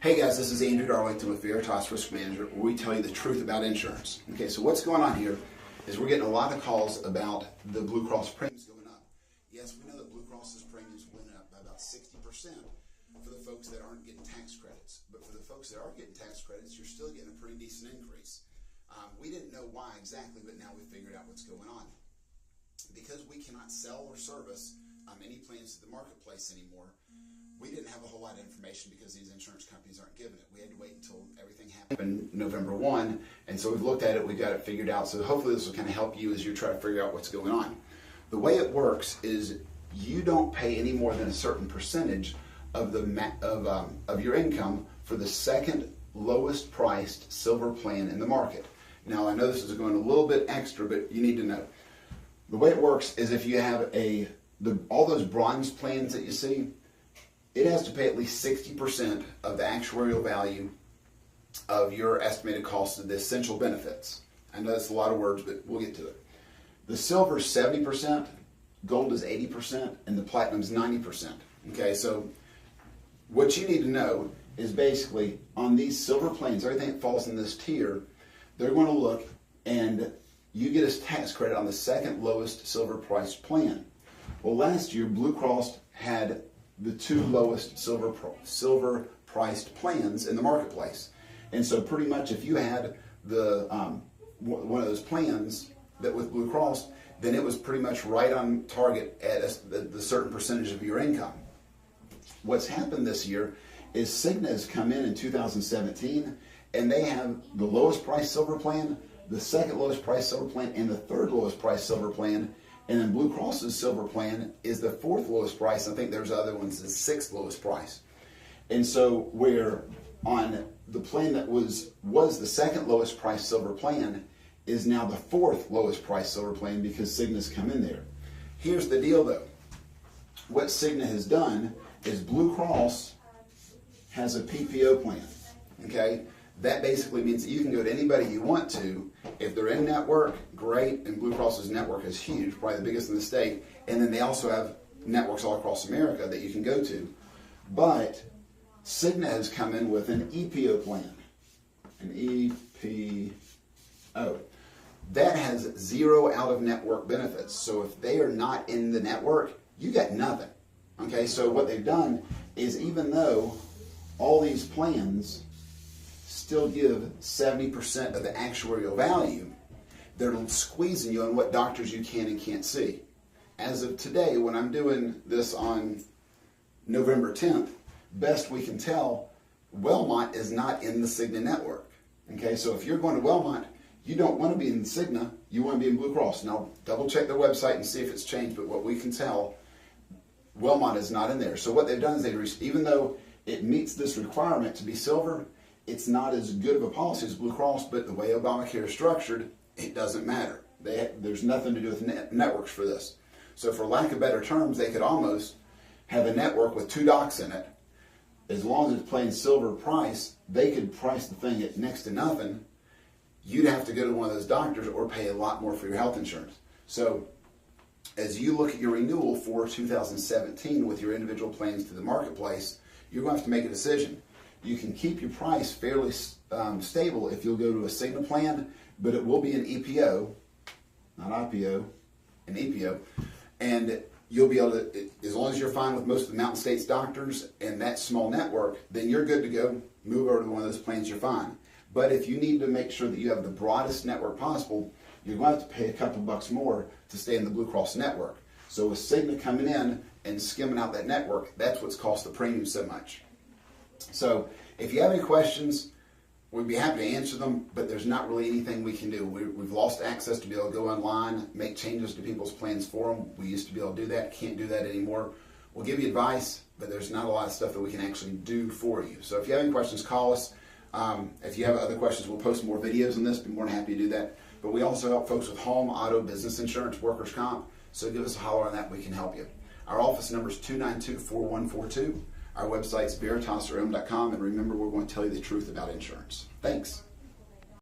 Hey guys, this is Andrew Darlington with Veritas Risk Manager, where we tell you the truth about insurance. Okay, so what's going on here is we're getting a lot of calls about the Blue Cross premiums going up. Yes, we know that Blue Cross's premiums went up by about 60% for the folks that aren't getting tax credits. But for the folks that are getting tax credits, you're still getting a pretty decent increase. We didn't know why exactly, but now we figured out what's going on. Because we cannot sell or service any plans to the marketplace anymore, we didn't have a whole lot of information because these insurance companies aren't giving it. We had to wait until everything happened November 1, and so we've looked at it, we've got it figured out. So hopefully this will kind of help you as you try to figure out what's going on. The way it works is you don't pay any more than a certain percentage of your income for the second lowest priced silver plan in the market. Now I know this is going a little bit extra, but you need to know. The way it works is if you have all those bronze plans that you see, it has to pay at least 60% of the actuarial value of your estimated cost of the essential benefits. I know that's a lot of words, but we'll get to it. The silver is 70%, gold is 80%, and the platinum is 90%. Okay, so what you need to know is basically on these silver plans, everything that falls in this tier, they're going to look and you get a tax credit on the second lowest silver priced plan. Well, last year, Blue Cross had the two lowest silver priced plans in the marketplace. And so pretty much if you had one of those plans that with Blue Cross, then it was pretty much right on target at the certain percentage of your income. What's happened this year is Cigna has come in 2017, and they have the lowest price silver plan, the second lowest price silver plan, and the third lowest price silver plan. And then Blue Cross's silver plan is the fourth lowest price. I think there's other ones, the sixth lowest price. And so where on the plan that was the second lowest price silver plan is now the fourth lowest price silver plan because Cigna's come in there. Here's the deal though. What Cigna has done is Blue Cross has a PPO plan, okay? That basically means that you can go to anybody you want to. If they're in network, great, and Blue Cross's network is huge, probably the biggest in the state, and then they also have networks all across America that you can go to. But Cigna has come in with an EPO plan, an EPO. That has zero out-of-network benefits. So if they are not in the network, you got nothing. Okay, so what they've done is even though all these plans still give 70% of the actuarial value, they're squeezing you on what doctors you can and can't see. As of today, when I'm doing this on November 10th, best we can tell, Wellmont is not in the Cigna network. Okay, so if you're going to Wellmont, you don't want to be in Cigna, you want to be in Blue Cross. Now, double check their website and see if it's changed, but what we can tell, Wellmont is not in there. So what they've done is even though it meets this requirement to be silver, it's not as good of a policy as Blue Cross, but the way Obamacare is structured, it doesn't matter. There's nothing to do with networks for this. So for lack of better terms, they could almost have a network with two docs in it. As long as it's playing silver price, they could price the thing at next to nothing. You'd have to go to one of those doctors or pay a lot more for your health insurance. So as you look at your renewal for 2017 with your individual plans to the marketplace, you're going to have to make a decision. You can keep your price fairly stable if you'll go to a Cigna plan, but it will be an EPO, not IPO, an EPO, and you'll be able to, as long as you're fine with most of the Mountain States doctors and that small network, then you're good to go. Move over to one of those plans, you're fine. But if you need to make sure that you have the broadest network possible, you're going to have to pay a couple bucks more to stay in the Blue Cross network. So with Cigna coming in and skimming out that network, that's what's cost the premium so much. So if you have any questions, we'd be happy to answer them, but there's not really anything we can do. We've lost access to be able to go online, make changes to people's plans for them. We used to be able to do that, can't do that anymore. We'll give you advice, but there's not a lot of stuff that we can actually do for you. So if you have any questions, call us. If you have other questions, we'll post more videos on this. Be more than happy to do that. But we also help folks with home, auto, business insurance, workers' comp. So give us a holler on that. We can help you. Our office number is 292-4142. Our website's veritasrm.com, and remember, we're going to tell you the truth about insurance. Thanks.